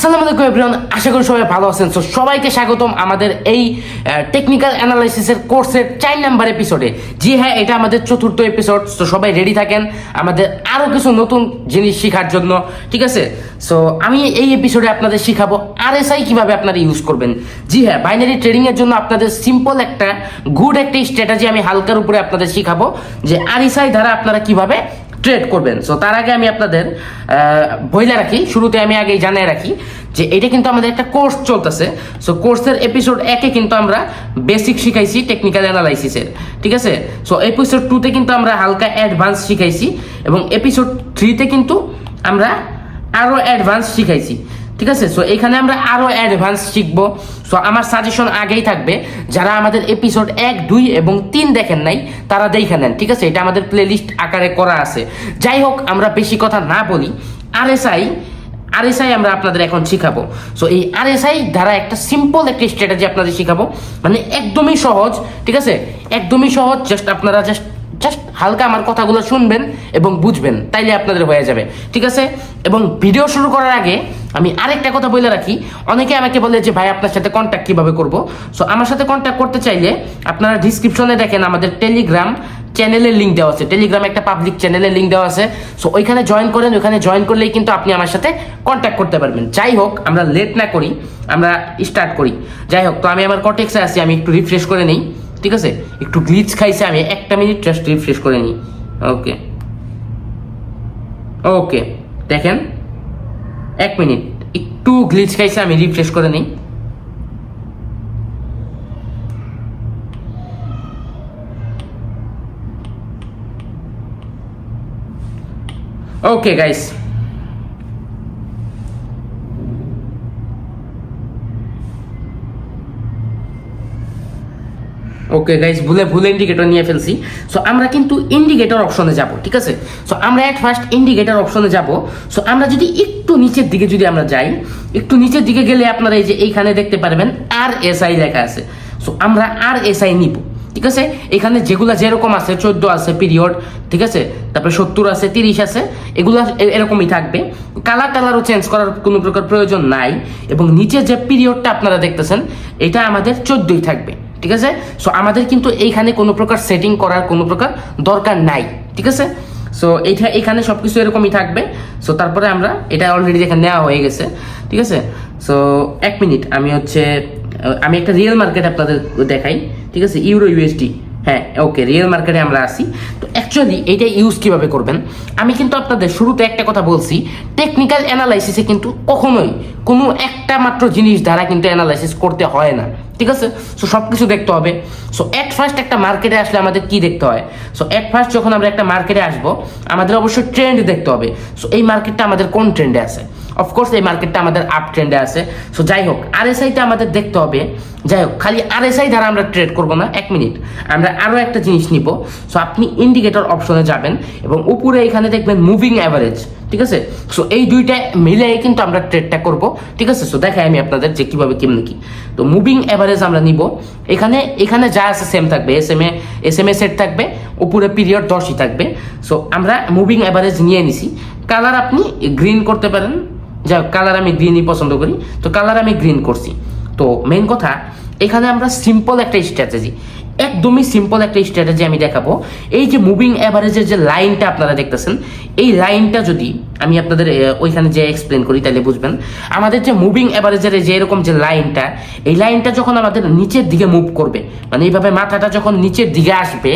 আসসালামু আলাইকুম এভরিওয়ান, আশা করি সবাই ভালো আছেন। সো সবাইকে স্বাগতম আমাদের এই টেকনিক্যাল অ্যানালাইসিসের কোর্সের 4 নাম্বার এপিসোডে। জি হ্যাঁ, এটা আমাদের চতুর্থ এপিসোড। তো সবাই রেডি থাকেন আমাদের আরও কিছু নতুন জিনিস শেখার জন্য, ঠিক আছে? সো আমি এই এপিসোডে আপনাদের শিখাবো আরএসআই কিভাবে আপনারা ইউজ করবেন। জি হ্যাঁ, বাইনারি ট্রেডিংয়ের জন্য আপনাদের সিম্পল একটা স্ট্র্যাটেজি আমি হালকার উপরে আপনাদের শিখাবো যে আরএসআই দ্বারা আপনারা কিভাবে ট্রেড করবেন। সো তার আগে আমি আপনাদের বইলা রাখি, শুরুতে আমি আগেই জানিয়ে রাখি যে এটা কিন্তু আমাদের একটা কোর্স চলতেছে। সো কোর্সের এপিসোড 1-এ কিন্তু আমরা বেসিক শিখাইছি টেকনিক্যাল অ্যানালাইসিসের, ঠিক আছে? সো এপিসোড 2-তে কিন্তু আমরা হালকা অ্যাডভান্স শিখাইছি এবং এপিসোড 3-তে কিন্তু আমরা আরও অ্যাডভান্স শিখাইছি, ঠিক আছে? সো এখানে আমরা আরও অ্যাডভান্স শিখবো। সো আমার সাজেশন আগেই থাকবে, যারা আমাদের এপিসোড 1, 2 এবং 3 দেখেন নাই তারা দেখে নেন, ঠিক আছে? এটা আমাদের প্লেলিস্ট আকারে করা আছে। যাই হোক, আমরা বেশি কথা না বলি, আরএসআই আমরা আপনাদের এখন শিখাবো। সো এই আরএসআই দ্বারা একটা সিম্পল একটা স্ট্র্যাটেজি আপনাদের শিখাবো, মানে একদমই সহজ, ঠিক আছে? একদমই সহজ। আপনারা জাস্ট হালকা আমার কথাগুলো শুনবেন এবং বুঝবেন, তাইলে আপনাদের হয়ে যাবে, ঠিক আছে? এবং ভিডিও শুরু করার আগে আমি আরেকটা কথা বলে রাখি। অনেকে আমাকে বলে যে ভাই আপনার সাথে কন্ট্যাক্ট কিভাবে করব। সো আমার সাথে কন্ট্যাক্ট করতে চাইলে আপনারা ডিসক্রিপশনে দেখেন আমাদের টেলিগ্রাম চ্যানেলের লিঙ্ক দেওয়া আছে। টেলিগ্রামে একটা পাবলিক চ্যানেলের লিঙ্ক দেওয়া আছে। সো ওইখানে জয়েন করেন, ওইখানে জয়েন করলেই কিন্তু আপনি আমার সাথে কন্ট্যাক্ট করতে পারবেন। যাই হোক, আমরা লেট না করি, আমরা স্টার্ট করি। যাই হোক, তো আমি আমার কটেক্সে আছি, আমি একটু রিফ্রেশ করে নিই, ঠিক আছে? একটু গ্লিচ খাইছে, আমি 1 মিনিট জাস্ট রিফ্রেশ করে নিই। ওকে দেখেন, 1 মিনিট একটু গ্লিচ খাইছে, আমি রিফ্রেশ করে নিই। ওকে গাইস, ভুলে ইন্ডিকেটর নিয়ে ফেলছি। সো আমরা কিন্তু ইন্ডিকেটর অপশনে যাব, ঠিক আছে? সো আমরা ফার্স্ট ইন্ডিকেটর অপশনে যাব। সো আমরা যদি একটু নিচের দিকে যাই, একটু নিচের দিকে গেলে আপনারা এই যে এইখানে দেখতে পারবেন আরএসআই লেখা আছে। সো আমরা আরএসআই নিব, ঠিক আছে? এখানে যেগুলা যেরকম আছে, 14 আছে পিরিয়ড, ঠিক আছে? তারপরে 70 আছে, 30 আছে, এগুলা এরকমই থাকবে। কালারও চেঞ্জ করার কোনো প্রকার প্রয়োজন নাই। এবং নিচের যে পিরিয়ডটা আপনারা দেখতেছেন, এটা আমাদের 14ই থাকবে, ঠিক আছে? সো আমাদের কিন্তু এইখানে কোনো প্রকার সেটিং করার কোনো প্রকার দরকার নাই, ঠিক আছে? সো এখানে সবকিছু এরকমই থাকবে। সো তারপরে আমরা এটা অলরেডি এখানে নেওয়া হয়ে গেছে, ঠিক আছে? সো 1 মিনিট, আমি একটা রিয়েল মার্কেট আপনাদের দেখাই, ঠিক আছে? ইউরো ইউএসডি, হ্যাঁ ওকে, রিয়েল মার্কেটে আমরা আসি। তো অ্যাকচুয়ালি এইটা ইউজ কিভাবে করবেন, আমি কিন্তু আপনাদের শুরুতে একটা কথা বলছি, টেকনিক্যাল অ্যানালাইসিসে কিন্তু কখনোই কোনো একটা মাত্র জিনিস দ্বারা কিন্তু অ্যানালাইসিস করতে হয় না, ঠিক আছে? সো সব কিছু দেখতে হবে। সো ফার্স্ট একটা মার্কেটে আসলে আমাদের কি দেখতে হয়? সো ফার্স্ট যখন আমরা একটা মার্কেটে আসবো, আমাদের অবশ্যই ট্রেন্ড দেখতে হবে। সো এই মার্কেটটা আমাদের কোন ট্রেন্ডে আছে? অফকোর্স এই মার্কেটটা আমাদের আপ ট্রেন্ডে আছে। সো যাই হোক, আরএসআইটা আমাদের দেখতে হবে। যাই হোক, খালি আরএসআই দ্বারা আমরা ট্রেড করবো না। 1 মিনিট, আমরা আরও একটা জিনিস নিব। সো আপনি ইন্ডিকেটর অপশনে যাবেন এবং উপরে এখানে দেখবেন মুভিং অ্যাভারেজ, ঠিক আছে? সো এই দুইটা মিলে কিন্তু আমরা ট্রেডটা করব, ঠিক আছে? সো দেখাই আমি আপনাদের যে কিভাবে কেমনি কি। তো মুভিং অ্যাভারেজ আমরা নিব। এখানে যা আছে সেম থাকবে, এসএমএ সেট থাকবে, উপরে পিরিয়ড 10ই থাকবে। সো আমরা মুভিং অ্যাভারেজ নিয়ে নিছি। কালার আপনি গ্রিন করতে পারেন, যাই হোক কালার আমি গ্রিনই পছন্দ করি, তো কালার আমি গ্রিন করছি। তো মেন কথা, এখানে আমরা সিম্পল একটা স্ট্র্যাটেজি, একদমই সিম্পল একটা স্ট্র্যাটেজি আমি দেখাবো। এই যে মুভিং অ্যাভারেজের যে লাইনটা আপনারা দেখতেছেন, এই লাইনটা যদি আমি আপনাদের ওইখানে যে এক্সপ্লেন করি তাহলে বুঝবেন। আমাদের যে মুভিং অ্যাভারেজের যে এরকম যে লাইনটা, এই লাইনটা যখন আমাদের নিচের দিকে মুভ করবে, মানে এইভাবে মাথাটা যখন নিচের দিকে আসবে,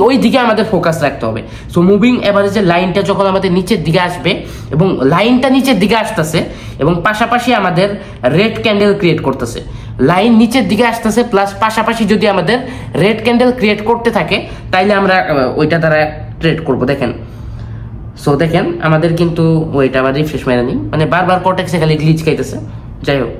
ওই দিকে আমাদের ফোকাস রাখতে হবে। সো মুভিং অ্যাভারেজের লাইনটা যখন আমাদের নিচের দিকে আসবে এবং লাইনটা নিচের দিকে আসতেছে এবং পাশাপাশি আমাদের রেড ক্যান্ডেল ক্রিয়েট করতেছে, লাইন নিচের দিকে আসতেছে প্লাস পাশাপাশি যদি আমাদের রেড ক্যান্ডেল ক্রিয়েট করতে থাকে, তাইলে আমরা ওইটা দ্বারা ট্রেড করব। দেখেন, সো দেখেন আমাদের কিন্তু ওইটা আবার রিফ্রেশ মেরে নিই, মানে বারবার কটেক্সে খালি গ্লিচ খাইতেছে। যাই হোক,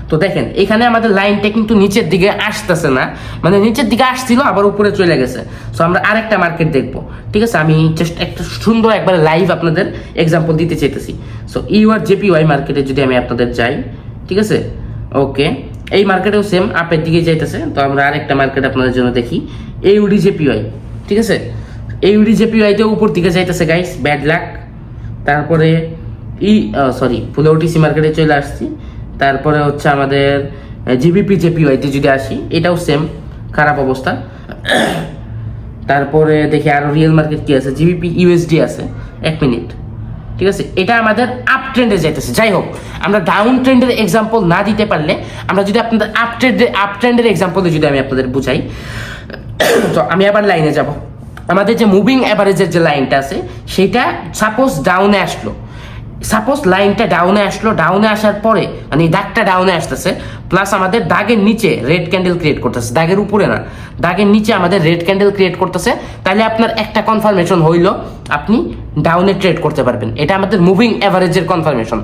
তো দেখেন এখানে আমাদের লাইনটা কিন্তু নিচের দিকে আসতেছে না, মানে নিচের দিকে আসছিল আবার উপরে চলে গেছে। সো আমরা আরেকটা মার্কেট দেখবো, ঠিক আছে? আমি জাস্ট একটা সুন্দর একবার লাইভ আপনাদের এক্সাম্পল দিতে চাইতেছি। সো জেপিওয়াই মার্কেটে যদি আমি আপনাদের যাই, ঠিক আছে? ওকে, এই মার্কেটেও সেম আপের দিকে যাইতেছে। তো আমরা আরেকটা মার্কেট আপনাদের জন্য দেখি, জেপিওয়াই, ঠিক আছে? জেপিওয়াইতে উপর দিকে যাইতেছে গাইস, ব্যাড লাক। তারপরে ভুলে ওটিসি মার্কেটে চলে আসছি। তারপরে হচ্ছে আমাদের জিবিপি জেপিওয়াইতে যদি আসি, এটাও সেম খারাপ অবস্থা। তারপরে দেখি আরো রিয়েল মার্কেট কি আছে, জিবিপি ইউএসডি আছে, 1 মিনিট, ঠিক আছে। এটা আমাদের আপ ট্রেন্ডে যাইতেছে। যাই হোক, আমরা ডাউন ট্রেন্ডের এক্সাম্পল না দিতে পারলে, আমরা যদি আপনাদের আপ ট্রেন্ডের এক্সাম্পলে যদি আমি আপনাদের বুঝাই, তো আমি আবার লাইনে যাব। আমাদের যে মুভিং অ্যাভারেজের যে লাইনটা আছে, সেটা সাপোজ ডাউনে আসলো, সাপোজ লাইনটা ডাউনে আসলো, ডাউনে আসার পরে মানে দাগটা ডাউনে আসতেছে, প্লাস আমাদের দাগের নিচে রেড ক্যান্ডেল ক্রিয়েট করতেছে, দাগের উপরে না, দাগের নিচে আমাদের রেড ক্যান্ডেল ক্রিয়েট করতেছে, তাহলে আপনার একটা কনফার্মেশন হইলো আপনি ডাউনে ট্রেড করতে পারবেন। এটা আমাদের মুভিং অ্যাভারেজের কনফার্মেশন।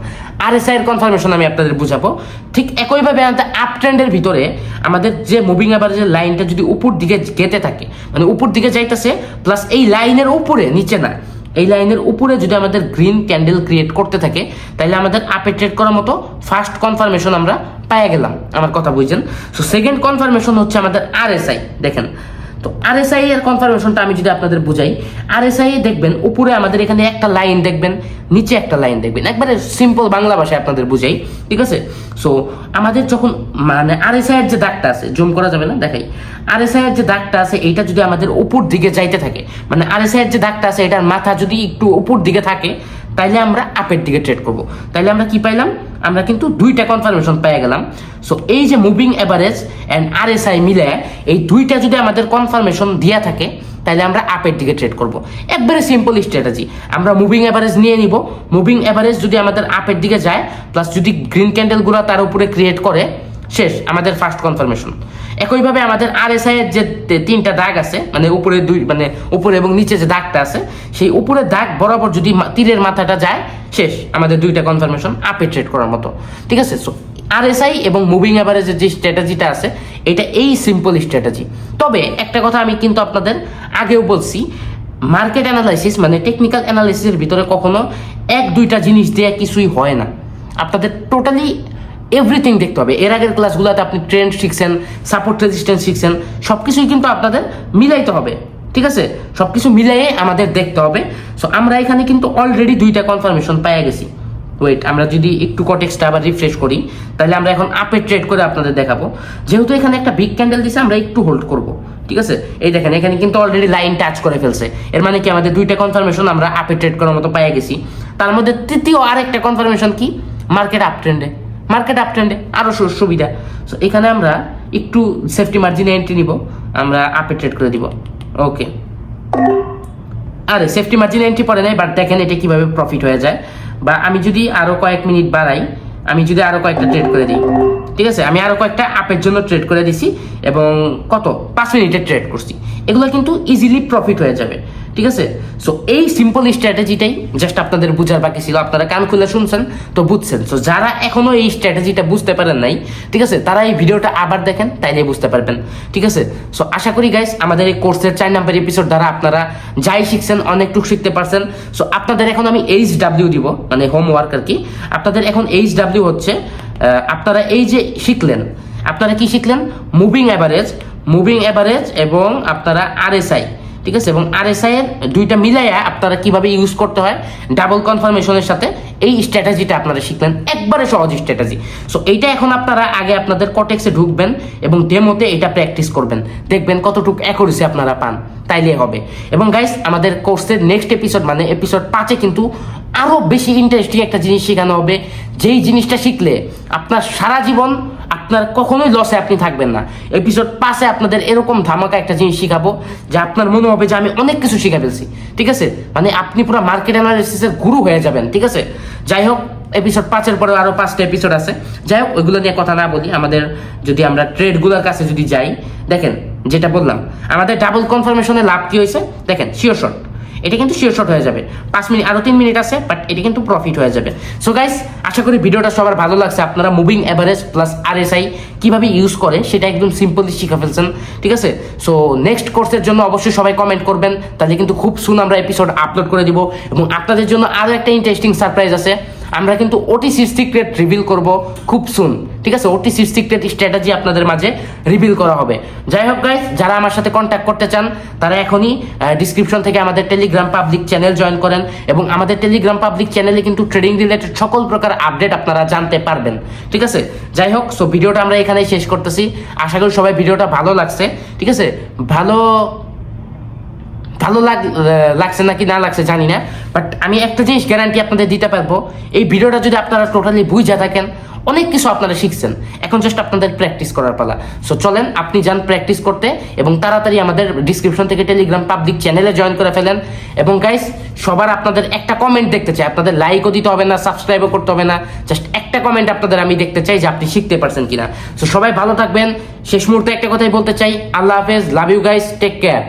আরএসআই এর কনফার্মেশন আমি আপনাদের বুঝাবো। ঠিক একইভাবে আমাদের আপ ট্রেন্ডের ভিতরে আমাদের যে মুভিং অ্যাভারেজের লাইনটা যদি উপর দিকে গেতে থাকে, মানে উপর দিকে যাইতেছে, প্লাস এই লাইনের উপরে, নিচে না, এই লাইনের উপরে যদি আমাদের গ্রিন ক্যান্ডেল ক্রিয়েট করতে থাকে, তাহলে আমাদের আপে ট্রেড করার মতো ফার্স্ট কনফার্মেশন আমরা পেয়ে গেলাম। আমার কথা বুঝছেন? সো সেকেন্ড কনফার্মেশন হচ্ছে আমাদের আরএসআই। দেখেন, তো আরএসআই এর কনফার্মেশনটা আমি যদি আপনাদের বুঝাই, আরএসআই দেখবেন উপরে আমাদের এখানে একটা লাইন দেখবেন, নিচে একটা লাইন দেখবেন, একবারে সিম্পল বাংলা ভাষায় আপনাদের বুঝাই, ঠিক আছে। সো আমাদের যখন মানে আরএসআই এর যে দাগটা আছে, জুম করা যাবে না, দেখাই, আরএসআই এর যে দাগটা আছে এইটা যদি আমাদের উপর দিকে যাইতে থাকে, মানে আরএসআই এর যে দাগটা আছে এটার মাথা যদি একটু উপর দিকে থাকে, তাইলে আমরা আপের দিকে ট্রেড করব। তাইলে আমরা কি পাইলাম? আমরা কিন্তু দুইটা কনফার্মেশন পেয়ে গেলাম। সো এই যে মুভিং অ্যাভারেজ অ্যান্ড আরএসআই মিলে এই দুইটা যদি আমাদের কনফার্মেশন দেওয়া থাকে, তাহলে আমরা আপের দিকে ট্রেড করব। একবারে সিম্পল স্ট্র্যাটেজি। আমরা মুভিং অ্যাভারেজ নিয়ে নিব, মুভিং অ্যাভারেজ যদি আমাদের আপের দিকে যায়, প্লাস যদি গ্রিন ক্যান্ডেলগুলো তার উপরে ক্রিয়েট করে, শেষ আমাদের ফার্স্ট কনফার্মেশন। একইভাবে আমাদের আরএসআই এর যে তিনটা দাগ আছে, মানে উপরে মানে উপরে এবং নিচে যে দাগটা আছে, সেই উপরের দাগ বরাবর যদি তীরের মাথাটা যায়, শেষ আমাদের দুইটা কনফার্মেশন আপে ট্রেড করার মতো, ঠিক আছে। সো আরএসআই এবং মুভিং অ্যাভারেজের যে স্ট্র্যাটেজিটা আছে, এটা এই সিম্পল স্ট্র্যাটেজি। তবে একটা কথা আমি কিন্তু আপনাদের আগেও বলছি, মার্কেট অ্যানালাইসিস মানে টেকনিক্যাল অ্যানালাইসিসের ভিতরে কখনো 1-2টা জিনিস দিয়ে কিছুই হয় না। আপনাদের টোটালি এভরিথিং দেখতে হবে। এর আগের ক্লাসগুলোতে আপনি ট্রেন্ড শিখছেন, সাপোর্ট রেজিস্ট্যান্স শিখছেন, সব কিছুই কিন্তু আপনাদের মিলাইতে হবে, ঠিক আছে। সব কিছু মিলাইয়ে আমাদের দেখতে হবে। সো আমরা এখানে কিন্তু অলরেডি দুইটা কনফার্মেশন পেয়ে গেছি। ওয়েট, আমরা যদি একটু কটেক্সটা আবার রিফ্রেশ করি, তাহলে আমরা এখন আপে ট্রেড করে আপনাদের দেখাবো। যেহেতু এখানে একটা বিগ ক্যান্ডেল দিছে, আমরা একটু হোল্ড করব, ঠিক আছে। এই দেখেন, এখানে কিন্তু অলরেডি লাইন টাচ করে ফেলছে, এর মানে কি আমাদের দুইটা কনফার্মেশন আমরা আপে ট্রেড করার মতো পেয়ে গেছি। তার মধ্যে তৃতীয় আরেকটা কনফার্মেশন কি, মার্কেট আপ ট্রেন্ডে, মার্কেট আপ ট্রেন্ডে আরো সুবিধা। সো এখানে আমরা একটু সেফটি মার্জিনে এন্ট্রি নিব, আমরা আপে ট্রেড করে দিব। ওকে, আরে সেফটি মার্জিনে এন্ট্রি পড়ে নাই, বাট দেখেন এটা কিভাবে প্রফিট হয়ে যায়। বা আমি যদি আরো কয়েক মিনিট বাড়াই, আমি যদি আরো কয়েকটা ট্রেড করে দিই, ঠিক আছে, আমি আরো কয়েকটা আপের জন্য ট্রেড করে দিছি এবং কত 5 মিনিটের ট্রেড করছি, এগুলো কিন্তু ইজিলি প্রফিট হয়ে যাবে, ঠিক আছে। সো এই সিম্পল স্ট্র্যাটেজিটাই জাস্ট আপনাদের বুঝার বাকি ছিল। আপনারা কান খুলে শুনছেন তো বুঝছেন। সো যারা এখনো এই স্ট্র্যাটেজিটা বুঝতে পারেন নাই, ঠিক আছে, তারা এই ভিডিওটা আবার দেখেন, তাইলে বুঝতে পারবেন, ঠিক আছে। সো আশা করি গাইস, আমাদের এই কোর্সের 4 নাম্বার এপিসোড দ্বারা আপনারা যাই শিখছেন অনেকটুকু শিখতে পারছেন। সো আপনাদের এখন আমি HW দিব, মানে হোমওয়ার্ক আর কি। আপনাদের এখন HW হচ্ছে, আপনারা এই যে শিখলেন, আপনারা কি শিখলেন? মুভিং অ্যাভারেজ এবং আপনারা আরএসআই, ঠিক আছে, এবং আরএসআই এর দুইটা মিলাইয়া আপনারা কিভাবে ইউজ করতে হয় ডাবল কনফার্মেশনের সাথে, এই স্ট্র্যাটেজিটা আপনারা শিখলেন, একবারে সহজ স্ট্র্যাটেজি। সো এইটা এখন আপনারা আগে আপনাদের কটেক্সে ঢুকবেন এবং ডেমোতে এটা প্র্যাকটিস করবেন, দেখবেন কতটুকু অ্যাকুরেসি আপনারা পান, তাইলে হবে। এবং গাইস, আমাদের কোর্সের নেক্সট এপিসোড মানে এপিসোড 5-এ কিন্তু আরো বেশি ইন্টারেস্টিং একটা জিনিস শেখানো হবে, যেই জিনিসটা শিখলে আপনার সারা জীবন আপনার কখনোই লসে আপনি থাকবেন না। এপিসোড 5-এ আপনাদের এরকম ধামাকা একটা জিনিস শিখাবো যে আপনার মনে হবে যে আমি অনেক কিছু শিখে ফেলছি, ঠিক আছে, মানে আপনি পুরো মার্কেট অ্যানালাইসিসের গুরু হয়ে যাবেন, ঠিক আছে। যাই হোক, এপিসোড 5-এর পরে আরো 5টা এপিসোড আছে। যাই হোক, ওইগুলো নিয়ে কথা না বলি, আমাদের যদি আমরা ট্রেডগুলোর কাছে যদি যাই, দেখেন যেটা বললাম, আমাদের ডাবল কনফার্মেশনে লাভ কি হয়েছে দেখেন, শিওর শট, এটা কিন্তু শিওর শট হয়ে যাবে। 5 মিনিট, আরো 3 মিনিট আছে, বাট এটা কিন্তু প্রফিট হয়ে যাবে। সো গাইস, আশা করি ভিডিওটা সবার ভালো লাগছে। আপনারা মুভিং অ্যাভারেজ প্লাস আরএসআই কিভাবে ইউজ করে সেটা একদম সিম্পলি শিখে ফেলছেন, ঠিক আছে। সো নেক্সট কোর্সের জন্য অবশ্যই সবাই কমেন্ট করবেন, তাহলে কিন্তু খুব সুন আমরা এপিসোড আপলোড করে দিব। এবং আপনাদের জন্য আরো একটা ইন্টারেস্টিং সারপ্রাইজ আছে, আমরা কিন্তু ওটিসির সিক্রেট রিভিল করব খুব সুন, ঠিক আছে? ওটিসির সিক্রেট স্ট্র্যাটেজি আপনাদের মাঝে রিভিল করা হবে। যাই হোক গাইস, যারা আমার সাথে কন্ট্যাক্ট করতে চান তারা এখনই ডিসক্রিপশন থেকে আমাদের টেলিগ্রাম পাবলিক চ্যানেল জয়েন করেন, এবং আমাদের টেলিগ্রাম পাবলিক চ্যানেলে কিন্তু ট্রেডিং রিলেটেড সকল প্রকার আপডেট আপনারা জানতে পারবেন, ঠিক আছে? যাই হোক, সো ভিডিওটা আমরা এখানেই শেষ করতেছি। আশা করি সবাই ভিডিওটা ভালো লাগছে, ঠিক আছে? ভালো লাগছে নাকি না লাগছে জানি না, বাট আমি একটা জিনিস গ্যারান্টি আপনাদের দিতে পারবো, এই ভিডিওটা যদি আপনারা টোটালি বুঝে থাকেন, অনেক কিছু আপনারা শিখছেন। এখন জাস্ট আপনাদের প্র্যাকটিস করার পালা। সো চলেন আপনি যান প্র্যাকটিস করতে, এবং তাড়াতাড়ি আমাদের ডিসক্রিপশন থেকে টেলিগ্রাম পাবলিক চ্যানেলে জয়েন করে ফেলেন। এবং গাইস, সবার আপনাদের একটা কমেন্ট দেখতে চাই, আপনাদের লাইকও দিতে হবে না, সাবস্ক্রাইবও করতে হবে না, জাস্ট একটা কমেন্ট আপনাদের আমি দেখতে চাই যে আপনি শিখতে পারছেন কিনা। সো সবাই ভালো থাকবেন। শেষ মুহূর্তে একটা কথাই বলতে চাই, আল্লাহ হাফেজ, love you guys, take care.